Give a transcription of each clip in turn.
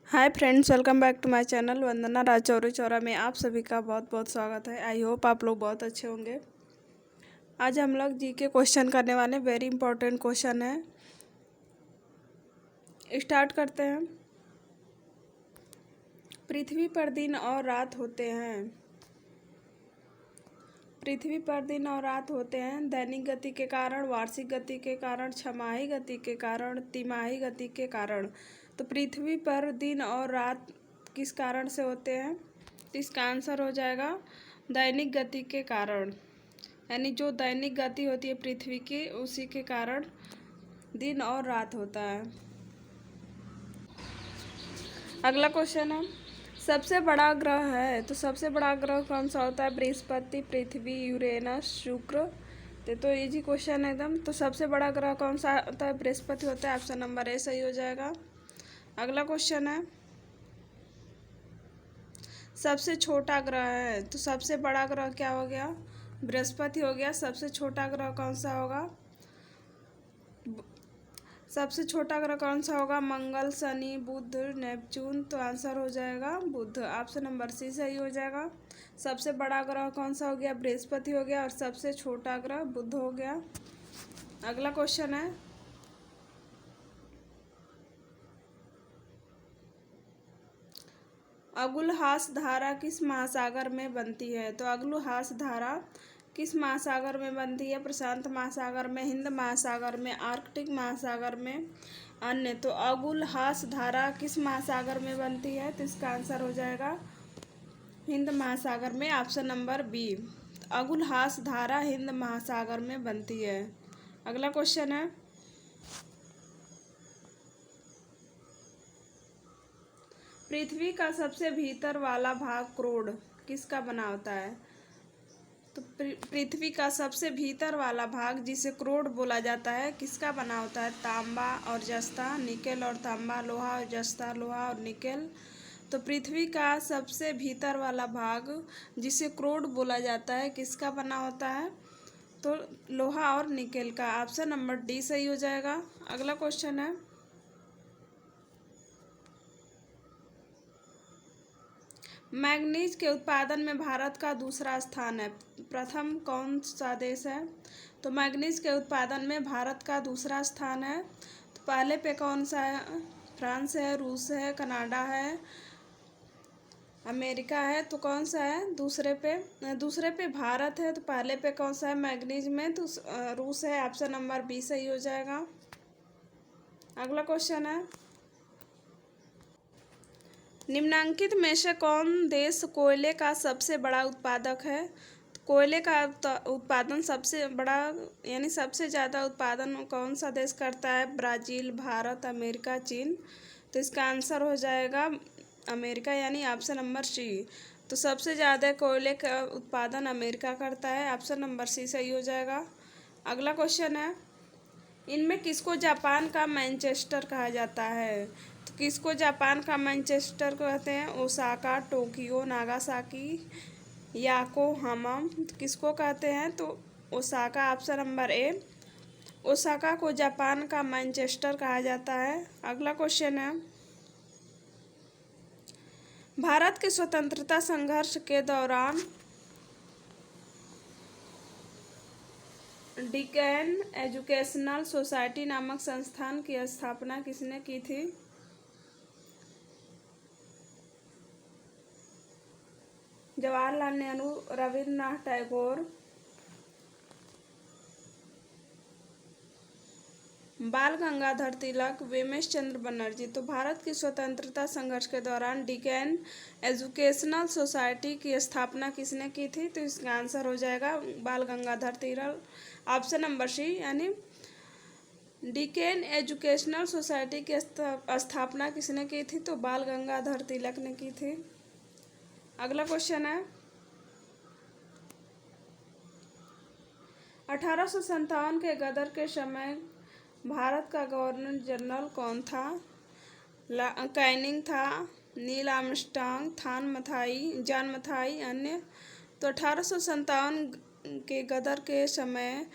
Hi friends, welcome back to my channel Vandana Raj Chauri Chaura में आप सभी का बहुत बहुत स्वागत है। आई होप आप लोग बहुत अच्छे होंगे। आज हम लोग जी के क्वेश्चन करने वाले, वेरी इंपॉर्टेंट क्वेश्चन है। स्टार्ट करते हैं। पृथ्वी पर दिन और रात होते हैं। पृथ्वी पर दिन और रात होते हैं दैनिक गति के कारण, वार्षिक गति के कारण, छमाही गति के कारण, तिमाही गति के कारण। तो पृथ्वी पर दिन और रात किस कारण से होते हैं? तो इसका आंसर हो जाएगा दैनिक गति के कारण। यानी जो दैनिक गति होती है पृथ्वी की, उसी के कारण दिन और रात होता है। अगला क्वेश्चन है, सबसे बड़ा ग्रह है तो सबसे बड़ा ग्रह कौन सा होता है? बृहस्पति, पृथ्वी, यूरेनस, शुक्र। तो इजी क्वेश्चन है एकदम। तो सबसे बड़ा ग्रह कौन सा होता है? बृहस्पति होता है। ऑप्शन नंबर ए सही हो जाएगा। अगला क्वेश्चन है, सबसे छोटा ग्रह है तो सबसे बड़ा ग्रह क्या हो गया? बृहस्पति हो गया। सबसे छोटा ग्रह कौन सा होगा? सबसे छोटा ग्रह कौन सा होगा? मंगल, शनि, बुध, नेपच्यून। तो आंसर हो जाएगा बुध। ऑप्शन नंबर सी सही हो जाएगा। सबसे बड़ा ग्रह कौन सा हो गया? बृहस्पति हो गया। और सबसे छोटा ग्रह बुध हो गया। अगला क्वेश्चन है, अगुलहास धारा किस महासागर में बनती है? तो अगुलहास धारा किस महासागर में बनती है? प्रशांत महासागर में, हिंद महासागर में, आर्कटिक महासागर में, अन्य। तो अगुलहास धारा किस महासागर में बनती है? तो इसका आंसर हो जाएगा हिंद महासागर में। Option number B. अगुलहास धारा हिंद महासागर में बनती है। अगला क्वेश्चन है, पृथ्वी का सबसे भीतर वाला भाग क्रोड किसका बना होता है? तो पृथ्वी का सबसे भीतर वाला भाग, जिसे क्रोड बोला जाता है, किसका बना होता है? तांबा और जस्ता, निकेल और तांबा, लोहा और जस्ता, लोहा और निकेल। तो पृथ्वी का सबसे भीतर वाला भाग, जिसे क्रोड बोला जाता है, किसका बना होता है? तो लोहा और निकेल का। ऑप्शन नंबर डी सही हो जाएगा। अगला क्वेश्चन है, मैग्नीज के उत्पादन में भारत का दूसरा स्थान है। प्रथम कौन सा देश है? तो मैग्नीज के उत्पादन में भारत का दूसरा स्थान है। तो पहले पे कौन सा है? फ्रांस है, रूस है, कनाडा है, अमेरिका है। तो कौन सा है? दूसरे पे भारत है। तो पहले पे कौन सा है मैग्नीज में? तो रूस है। ऑप्शन नंबर बी सही हो जाएगा। अगला क्वेश्चन है, निम्नांकित में से कौन देश कोयले का सबसे बड़ा उत्पादक है? तो कोयले का उत्पादन सबसे बड़ा, यानी सबसे ज़्यादा उत्पादन कौन सा देश करता है? ब्राज़ील, भारत, अमेरिका, चीन। तो इसका आंसर हो जाएगा अमेरिका, यानी ऑप्शन नंबर सी। तो सबसे ज़्यादा कोयले का उत्पादन अमेरिका करता है। ऑप्शन नंबर सी सही हो जाएगा। अगला क्वेश्चन है, इनमें किसको जापान का मैनचेस्टर कहा जाता है? तो किसको जापान का मैनचेस्टर कहते हैं? Osaka, Tokyo, Nagasaki, Yokohama. किसको कहते हैं? तो ओसाका। ऑप्शन नंबर ए। ओसाका को जापान का मैनचेस्टर कहा जाता है। अगला क्वेश्चन है, भारत के स्वतंत्रता संघर्ष के दौरान डिकैन एजुकेशनल सोसाइटी नामक संस्थान की स्थापना किसने की थी? जवाहरलाल नेहरू, रविन्द्रनाथ टैगोर, बाल गंगाधर तिलक, वेमेश चंद्र बनर्जी। तो भारत की स्वतंत्रता संघर्ष के दौरान डिकैन एजुकेशनल सोसाइटी की स्थापना किसने की थी? तो इसका आंसर हो जाएगा बाल गंगाधर तिलक। ऑप्शन नंबर सी, यानी डिकेन एजुकेशनल सोसाइटी की स्थापना किसने की थी? तो बाल गंगाधर तिलक ने की थी। अगला क्वेश्चन है, 1857 के गदर के समय भारत का गवर्नर जनरल कौन था? कैनिंग था, नील आर्मस्ट्रांग, जॉन मथाई, अन्य। तो 1857 के गदर के समय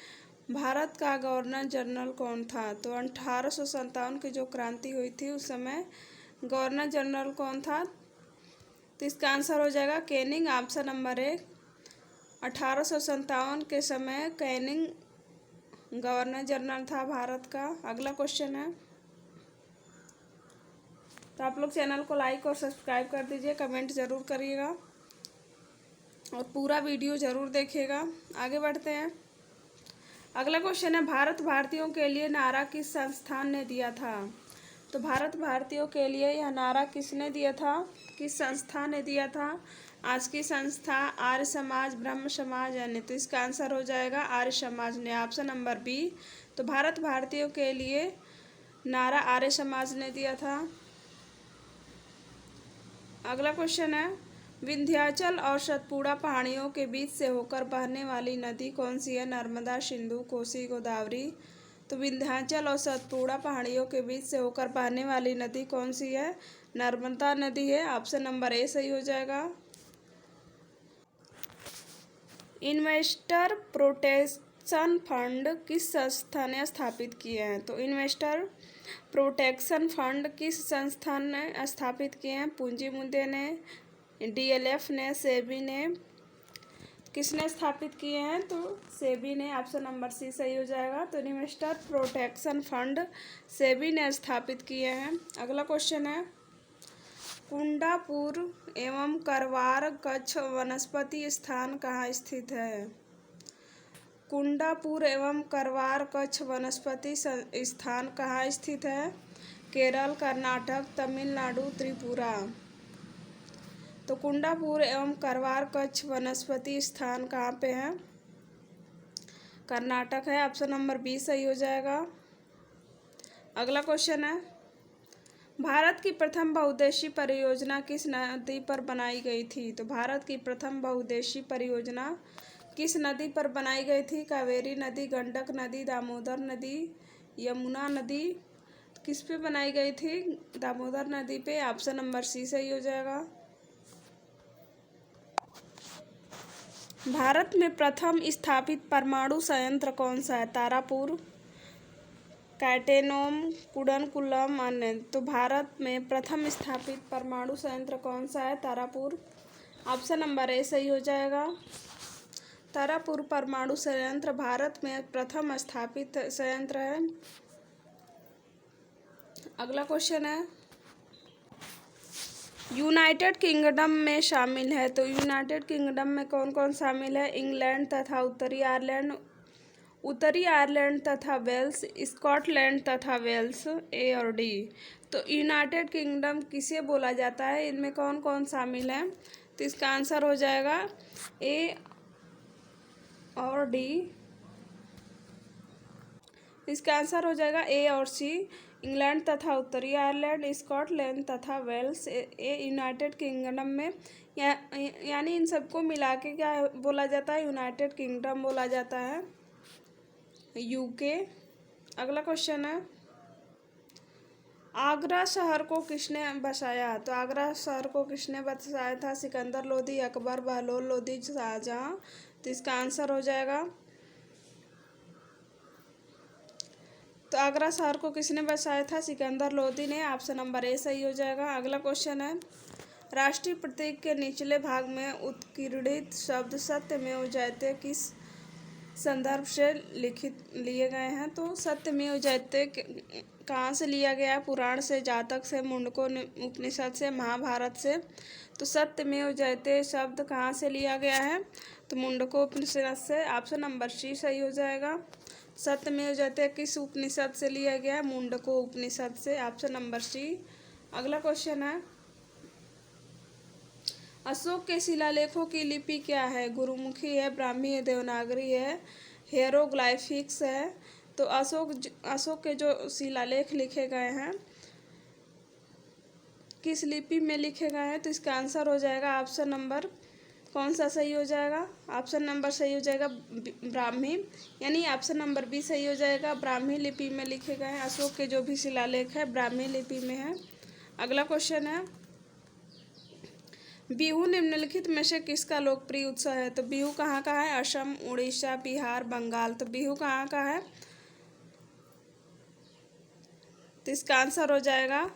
भारत का गवर्नर जनरल कौन था? तो 1857 की जो क्रांति हुई थी उस समय गवर्नर जनरल कौन था? तो इसका आंसर हो जाएगा कैनिंग, ऑप्शन नंबर 1। 1857 के समय कैनिंग गवर्नर जनरल था भारत का। अगला क्वेश्चन है, तो आप लोग चैनल को लाइक और सब्सक्राइब कर दीजिए, कमेंट ज़रूर करिएगा और पूरा वीडियो ज़रूर देखिएगा। आगे बढ़ते हैं। अगला क्वेश्चन है, भारत भारतीयों के लिए नारा किस संस्थान ने दिया था? तो भारत भारतीयों के लिए यह नारा किसने दिया था, किस संस्था ने दिया था? आज की संस्था, आर्य समाज, ब्रह्म समाज, यानी तो इसका आंसर हो जाएगा आर्य समाज ने, ऑप्शन नंबर बी। तो भारत भारतीयों के लिए नारा आर्य समाज ने दिया था। अगला क्वेश्चन है, विंध्याचल और सतपुड़ा पहाड़ियों के बीच से होकर बहने वाली नदी कौन सी है? नर्मदा, सिंधु, कोसी, गोदावरी। तो विंध्याचल और सतपुड़ा पहाड़ियों के बीच से होकर बहने वाली नदी कौन सी है? नर्मदा नदी है, ऑप्शन नंबर ए सही हो जाएगा। इन्वेस्टर प्रोटेक्शन फंड किस संस्था ने स्थापित किए हैं? तो इन्वेस्टर प्रोटेक्शन फंड किस संस्थान ने स्थापित किए हैं? पूंजी मुद्दे ने, डीएलएफ ने, सेबी ने। किसने स्थापित किए हैं? तो सेबी ने, ऑप्शन नंबर सी सही हो जाएगा। तो इन्वेस्टर प्रोटेक्शन फंड सेबी ने स्थापित किए हैं। अगला क्वेश्चन है, कुंडापुर एवं करवार कच्छ वनस्पति स्थान कहाँ स्थित है? कुंडापुर एवं करवार कच्छ वनस्पति स्थान कहाँ स्थित है? केरल, कर्नाटक, तमिलनाडु, त्रिपुरा। तो कुंडापुर एवं करवार कच्छ वनस्पति स्थान कहाँ पे है? कर्नाटक है, ऑप्शन नंबर बी सही हो जाएगा। अगला क्वेश्चन है, भारत की प्रथम बहुउद्देशीय परियोजना किस नदी पर बनाई गई थी? तो भारत की प्रथम बहुउद्देशीय परियोजना किस नदी पर बनाई गई थी? कावेरी नदी, गंडक नदी, दामोदर नदी, यमुना नदी। किस पे बनाई गई थी? दामोदर नदी पे, ऑप्शन नंबर सी सही हो जाएगा। भारत में प्रथम स्थापित परमाणु संयंत्र कौन सा है? तारापुर, कैटेनोम, कुडनकुलम, अन्य। तो भारत में प्रथम स्थापित परमाणु संयंत्र कौन सा है? तारापुर, ऑप्शन नंबर ए सही हो जाएगा। तारापुर परमाणु संयंत्र भारत में प्रथम स्थापित संयंत्र है। अगला क्वेश्चन है, यूनाइटेड किंगडम में शामिल है। तो यूनाइटेड किंगडम में कौन कौन शामिल है? इंग्लैंड तथा उत्तरी आयरलैंड, उत्तरी आयरलैंड तथा वेल्स, स्कॉटलैंड तथा वेल्स, ए और डी। तो यूनाइटेड किंगडम किसे बोला जाता है? इनमें कौन कौन शामिल है? तो इसका आंसर हो जाएगा ए और डी। इसका आंसर हो जाएगा ए और सी, इंग्लैंड तथा उत्तरी आयरलैंड, स्कॉटलैंड तथा वेल्स, ए यूनाइटेड किंगडम में, यानी इन सबको मिला के क्या बोला जाता है? यूनाइटेड किंगडम बोला जाता है, यूके। अगला क्वेश्चन है, आगरा शहर को किसने बसाया? तो आगरा शहर को किसने बसाया था? सिकंदर लोदी, अकबर, बहलोल लोदी, शाहजहां। तो इसका आंसर हो जाएगा, तो आगरा शहर को किसने बसाया था? सिकंदर लोदी ने, ऑप्शन नंबर ए सही हो जाएगा। अगला क्वेश्चन है, राष्ट्रीय प्रतीक के निचले भाग में उत्कीर्णित शब्द सत्यमेव जयते किस संदर्भ से लिए गए हैं? तो सत्यमेव जयते कहाँ से लिया गया है? पुराण से, जातक से, मुंडको उपनिषद से, महाभारत से। तो सत्यमेव जयते शब्द कहाँ से लिया गया है? तो मुंडको उपनिषद से, ऑप्शन नंबर सी सही हो जाएगा। सत्यमेव जयते किस उपनिषद से लिया गया है? मुंडको उपनिषद से, ऑप्शन नंबर सी। अगला क्वेश्चन है, अशोक के शिलालेखों की लिपि क्या है? गुरुमुखी है, ब्राह्मी है, देवनागरी है, हेरोग्लाइफिक्स है। तो अशोक के जो शिलालेख लिखे गए हैं किस लिपि में लिखे गए हैं? तो इसका आंसर हो जाएगा ऑप्शन नंबर, कौन सा सही हो जाएगा? ऑप्शन नंबर सही हो जाएगा ब्राह्मी, यानी ऑप्शन नंबर बी सही हो जाएगा। ब्राह्मी लिपि में लिखे गए हैं अशोक के जो भी शिलालेख है, ब्राह्मी लिपि में है। अगला क्वेश्चन है, बिहू निम्नलिखित में से किसका लोकप्रिय उत्सव है? तो बिहू कहाँ का है? असम, उड़ीसा, बिहार, बंगाल। तो बिहू कहाँ का है? तो इसका आंसर हो जाएगा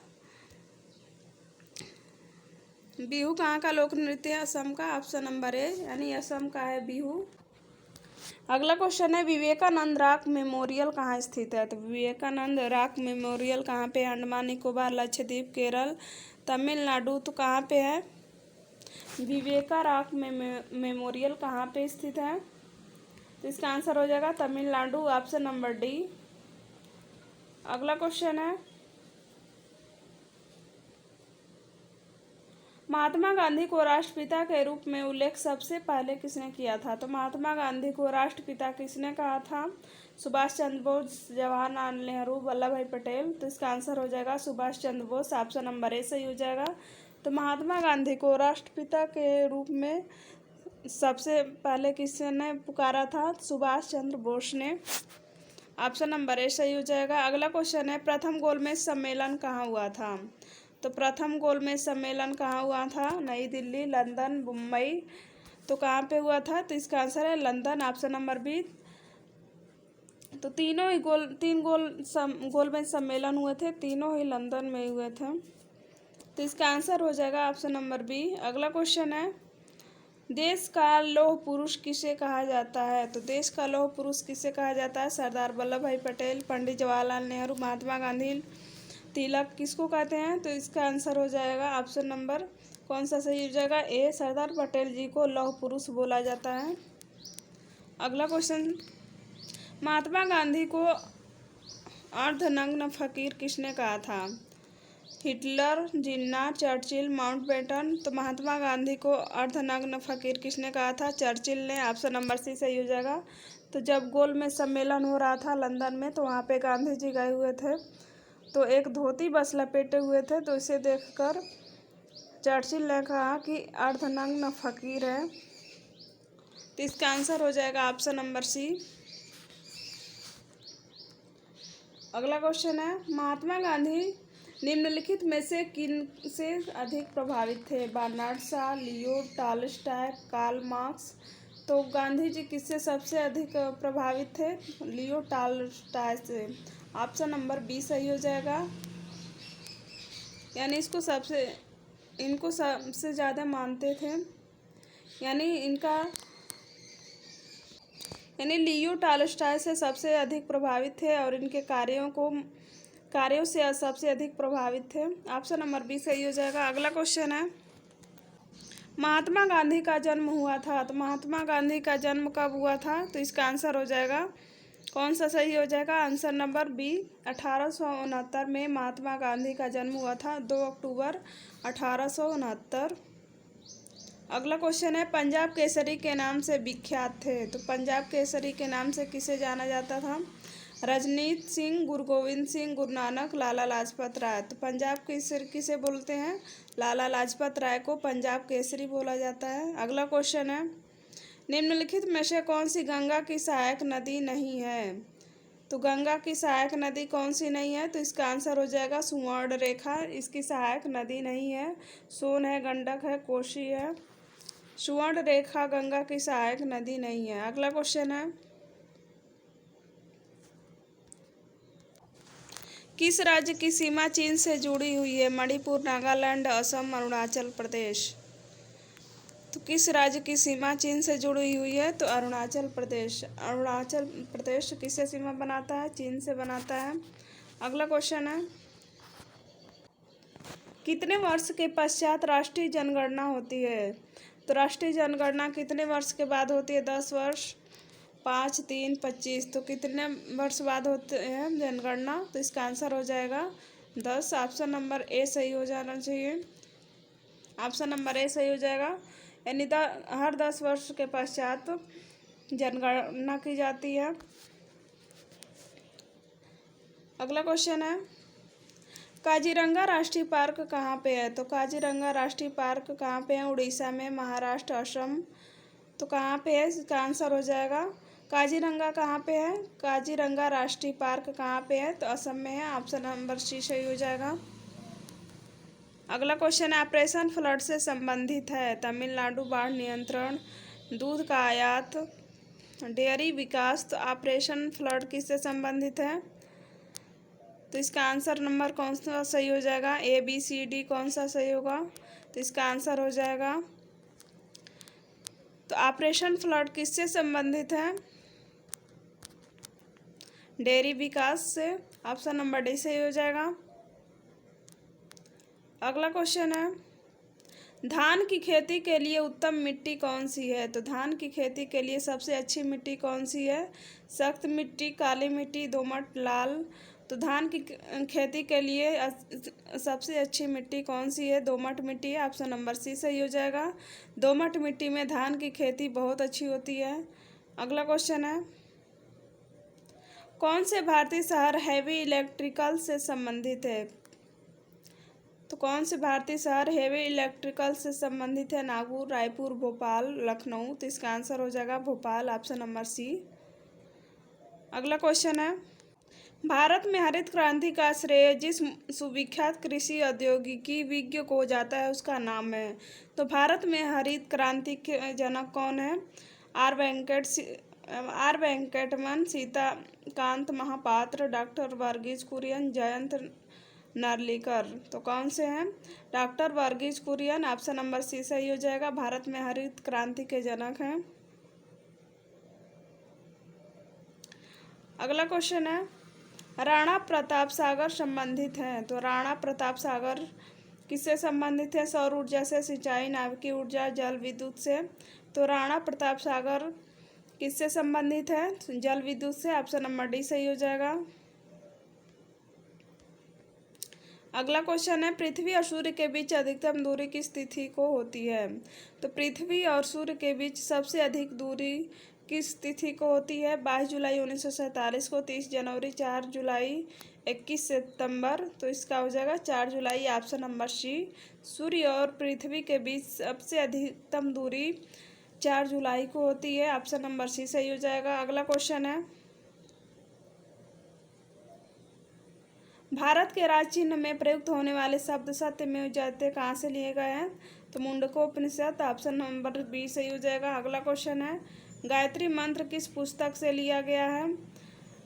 बिहू कहाँ का लोक नृत्य है? असम का। ऑप्शन नंबर ए यानी असम का है बिहू। अगला क्वेश्चन है विवेकानंद रॉक मेमोरियल कहाँ स्थित है? तो विवेकानंद रॉक मेमोरियल कहाँ पे? अंडमान निकोबार, लक्षद्वीप, केरल, तमिलनाडु। तो कहाँ पे है विवेका रॉक मेमोरियल कहाँ पे स्थित है? तो इसका आंसर हो जाएगा तमिलनाडु। Option number D. अगला क्वेश्चन है महात्मा गांधी को राष्ट्रपिता के रूप में उल्लेख सबसे पहले किसने किया था? तो महात्मा गांधी को राष्ट्रपिता किसने कहा था? सुभाष चंद्र बोस, जवाहरलाल नेहरू, वल्लभ भाई पटेल। तो इसका आंसर हो जाएगा सुभाष चंद्र बोस। ऑप्शन नंबर ए सही हो जाएगा। तो महात्मा गांधी को राष्ट्रपिता के रूप में सबसे पहले किसने पुकारा था? सुभाष चंद्र बोस ने। ऑप्शन नंबर ए सही हो जाएगा। अगला क्वेश्चन है प्रथम गोलमेज सम्मेलन कहाँ हुआ था? तो प्रथम गोलमेज सम्मेलन कहाँ हुआ था? नई दिल्ली, लंदन, मुंबई। तो कहाँ पे हुआ था? तो इसका आंसर है लंदन। Option number B. तो तीनों ही गोलमेज सम्मेलन हुए थे, तीनों ही लंदन में हुए थे। तो इसका आंसर हो जाएगा ऑप्शन नंबर बी। अगला क्वेश्चन है देश का लौह पुरुष किसे कहा जाता है? तो देश का लौह पुरुष किसे कहा जाता है? सरदार वल्लभ भाई पटेल, पंडित जवाहरलाल नेहरू, महात्मा गांधी, तिलक। किसको कहते हैं? तो इसका आंसर हो जाएगा ऑप्शन नंबर कौन सा सही हो जाएगा? ए, सरदार पटेल जी को लौह पुरुष बोला जाता है। अगला क्वेश्चन महात्मा गांधी को अर्धनग्न फकीर किसने कहा था? हिटलर, जिन्ना, चर्चिल, माउंटबेटन। तो महात्मा गांधी को अर्धनग्न फकीर किसने कहा था? चर्चिल ने। ऑप्शन नंबर सी सही हो जाएगा। तो जब गोल में सम्मेलन हो रहा था लंदन में तो वहाँ पे गांधी जी गए हुए थे, तो एक धोती बस लपेटे हुए थे, तो इसे देखकर चर्चिल ने कहा कि अर्धनग्न फकीर है। तो इसका आंसर हो जाएगा ऑप्शन नंबर सी। अगला क्वेश्चन है महात्मा गांधी निम्नलिखित में से किन से अधिक प्रभावित थे? Bernard Shaw, Leo Tolstoy, Karl Marx. तो गांधी जी किससे सबसे अधिक प्रभावित थे? लियो टॉल्स्टॉय से। ऑप्शन नंबर बी सही हो जाएगा। यानी इनको सबसे ज़्यादा मानते थे, यानी लियो टॉल्स्टॉय से सबसे अधिक प्रभावित थे और इनके कार्यों से सबसे अधिक प्रभावित थे। ऑप्शन नंबर बी सही हो जाएगा। अगला क्वेश्चन है महात्मा गांधी का जन्म हुआ था? तो महात्मा गांधी का जन्म कब हुआ था? तो इसका आंसर हो जाएगा कौन सा सही हो जाएगा? Answer number B. 1869 में महात्मा गांधी का जन्म हुआ था, 2 अक्टूबर 1869। अगला क्वेश्चन है पंजाब केसरी के नाम से विख्यात थे? तो पंजाब केसरी के नाम से किसे जाना जाता था? रजनीत सिंह, गुरु गोविंद सिंह, गुरु नानक, लाला लाजपत राय। तो पंजाब केसरी किसे बोलते हैं? लाला लाजपत राय को पंजाब केसरी बोला जाता है। अगला क्वेश्चन है निम्नलिखित में से कौन सी गंगा की सहायक नदी नहीं है? तो गंगा की सहायक नदी कौन सी नहीं है? तो इसका आंसर हो जाएगा सुवर्ण रेखा इसकी सहायक नदी नहीं है। सोन है, गंडक है, कोसी है। सुवर्ण रेखा गंगा की सहायक नदी नहीं है। अगला क्वेश्चन है किस राज्य की सीमा चीन से जुड़ी हुई है? मणिपुर, नागालैंड, असम, अरुणाचल प्रदेश। तो किस राज्य की सीमा चीन से जुड़ी हुई है? तो अरुणाचल प्रदेश। अरुणाचल प्रदेश किससे सीमा बनाता है? चीन से बनाता है। अगला क्वेश्चन है कितने वर्ष के पश्चात राष्ट्रीय जनगणना होती है? तो राष्ट्रीय जनगणना कितने वर्ष के बाद होती है? 10 वर्ष, 5, 3, 25। तो कितने वर्ष बाद होते हैं जनगणना? तो इसका आंसर हो जाएगा 10। ऑप्शन नंबर ए सही हो जाना चाहिए। ऑप्शन नंबर ए सही हो जाएगा। यानी हर 10 वर्ष के पश्चात जनगणना की जाती है। अगला क्वेश्चन है काजीरंगा राष्ट्रीय पार्क कहाँ पे है? तो काजीरंगा राष्ट्रीय पार्क कहाँ पे है? उड़ीसा में, महाराष्ट्र, असम। तो कहाँ पे है? इसका आंसर हो जाएगा काजीरंगा कहाँ पे है? काजीरंगा राष्ट्रीय पार्क कहाँ पे है? तो असम में है। ऑप्शन नंबर सी सही हो जाएगा। अगला क्वेश्चन है ऑपरेशन फ्लड से संबंधित है? तमिलनाडु, बाढ़ नियंत्रण, दूध का आयात, डेयरी विकास। तो ऑपरेशन फ्लड किससे संबंधित है? तो इसका आंसर नंबर कौन सा सही हो जाएगा? ए बी सी डी कौन सा सही होगा? तो इसका आंसर हो जाएगा। तो ऑपरेशन फ्लड किससे संबंधित है? डेयरी विकास से। ऑप्शन नंबर डी सही हो जाएगा। अगला क्वेश्चन है, धान की खेती के लिए उत्तम मिट्टी कौन सी है? तो धान की खेती के लिए सबसे अच्छी मिट्टी कौन सी है? सख्त मिट्टी, काली मिट्टी, दोमट, लाल। तो धान की खेती के लिए सबसे अच्छी मिट्टी कौन सी है? दोमट मिट्टी है। ऑप्शन नंबर सी सही हो जाएगा। दोमट मिट्टी में धान की खेती बहुत अच्छी होती है। अगला क्वेश्चन है, कौन से भारतीय शहर हैवी इलेक्ट्रिकल से संबंधित है? तो कौन से भारतीय शहर हैवी इलेक्ट्रिकल से संबंधित है? नागपुर, रायपुर, भोपाल, लखनऊ। तो इसका आंसर हो जाएगा भोपाल। ऑप्शन नंबर सी। अगला क्वेश्चन है, भारत में हरित क्रांति का श्रेय जिस सुविख्यात कृषि औद्योगिकी विज्ञ को जाता है उसका नाम है। तो भारत में हरित क्रांति के जनक कौन है? R Venkataraman, Sitakant Mahapatra, doctor Varghese Kurien, Jayant Narlikar. तो कौन से हैं? Doctor Varghese Kurien. Option number C सही हो जाएगा। भारत में हरित क्रांति के जनक हैं। अगला क्वेश्चन है, राणा प्रताप सागर संबंधित है। तो राणा प्रताप सागर किससे संबंधित है? सौर ऊर्जा से, सिंचाई, नाभिकीय ऊर्जा, जल विद्युत से। तो राणा प्रताप सागर किससे संबंधित है? जल विद्युत से। ऑप्शन नंबर डी सही हो जाएगा। अगला क्वेश्चन है, पृथ्वी और सूर्य के बीच अधिकतम दूरी किस तिथि को होती है? तो पृथ्वी और सूर्य के बीच सबसे अधिक दूरी किस तिथि को होती है? 22 जुलाई 1947 को, 30 जनवरी, 4 जुलाई, 21 सितंबर। तो इसका हो जाएगा 4 जुलाई। ऑप्शन नंबर सी। सूर्य और पृथ्वी के बीच सबसे अधिकतम दूरी 4 जुलाई को होती है। ऑप्शन नंबर सी सही हो जाएगा। अगला क्वेश्चन है, भारत के राज चिन्ह में प्रयुक्त होने वाले शब्द सत्यमेव जयते कहाँ से लिए गए हैं? तो मुंडकोपनिषद। ऑप्शन नंबर बी सही हो जाएगा। अगला क्वेश्चन है, गायत्री मंत्र किस पुस्तक से लिया गया है?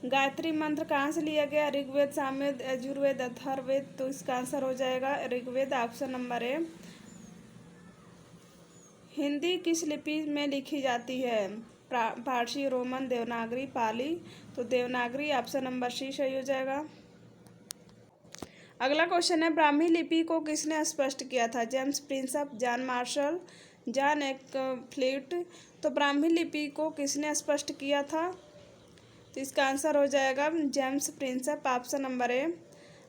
गायत्री मंत्र कहाँ से लिया गया? ऋग्वेद, सामवेद, यजुर्वेद, अथर्ववेद। तो इसका आंसर हो जाएगा Rigveda. Option number A. Hindi किस लिपि में लिखी जाती है? फारसी, रोमन, देवनागरी, पाली। तो देवनागरी। ऑप्शन नंबर सी सही हो जाएगा। अगला क्वेश्चन है, ब्राह्मी लिपि को किसने स्पष्ट किया था? James Prinsep, John Marshall, John एक्फ्लिट। तो ब्राह्मी लिपि को किसने स्पष्ट किया था? तो इसका आंसर हो जाएगा जेम्स प्रिंसप। ऑप्शन नंबर ए।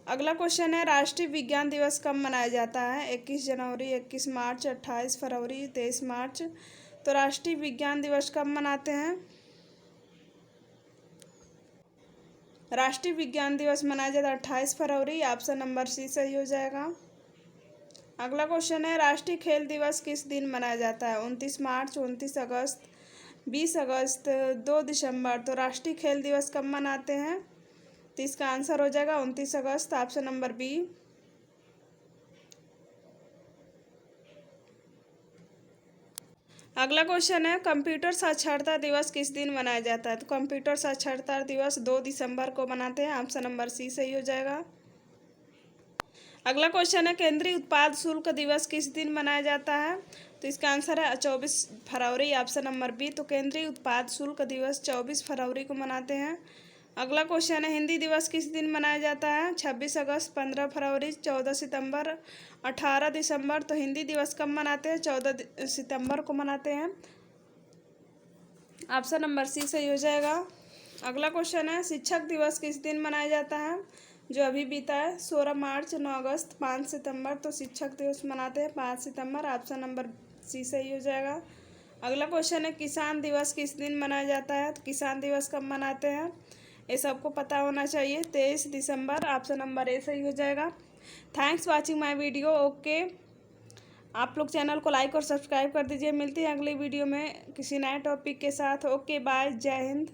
अगला क्वेश्चन है, राष्ट्रीय विज्ञान दिवस कब मनाया जाता है? 21 जनवरी, 21 मार्च, 28 फरवरी, 23 मार्च। तो राष्ट्रीय विज्ञान दिवस कब मनाते हैं? राष्ट्रीय विज्ञान दिवस मनाया जाता है 28 फरवरी। ऑप्शन नंबर सी सही हो जाएगा। अगला क्वेश्चन है, राष्ट्रीय खेल दिवस किस दिन मनाया जाता है? 29 मार्च, 29 अगस्त, 20 अगस्त, 2 दिसंबर। तो राष्ट्रीय खेल दिवस कब मनाते हैं? तो इसका आंसर हो जाएगा 29 अगस्त। Option number B. अगला क्वेश्चन है, कंप्यूटर साक्षरता दिवस किस दिन मनाया जाता है? तो कंप्यूटर साक्षरता दिवस 2 दिसंबर को मनाते हैं। ऑप्शन नंबर सी सही हो जाएगा। अगला क्वेश्चन है, केंद्रीय उत्पाद शुल्क दिवस किस दिन मनाया जाता है? तो इसका आंसर है 24 फरवरी। Option number B. तो केंद्रीय उत्पाद शुल्क दिवस 24 फरवरी को मनाते हैं। अगला क्वेश्चन है, हिंदी दिवस किस दिन मनाया जाता है? 26 अगस्त, 15 फरवरी, 14 सितंबर, 18 दिसंबर। तो हिंदी दिवस कब मनाते हैं? 14 सितंबर को मनाते हैं। ऑप्शन नंबर सी सही हो जाएगा। अगला क्वेश्चन है, शिक्षक दिवस किस दिन मनाया जाता है? जो अभी बीता है, 16 मार्च, 9 अगस्त, 5 सितंबर। तो शिक्षक दिवस मनाते हैं 5 सितंबर। ऑप्शन नंबर सी सही हो जाएगा। अगला क्वेश्चन है, किसान दिवस किस दिन मनाया जाता है? तो किसान दिवस कब मनाते हैं? ये सबको पता होना चाहिए। 23 दिसंबर। ऑप्शन नंबर ए सही हो जाएगा। Thanks watching my video. Okay, आप लोग चैनल को लाइक और सब्सक्राइब कर दीजिए। मिलते हैं अगली वीडियो में किसी नए टॉपिक के साथ। ओके बाय, जय हिंद।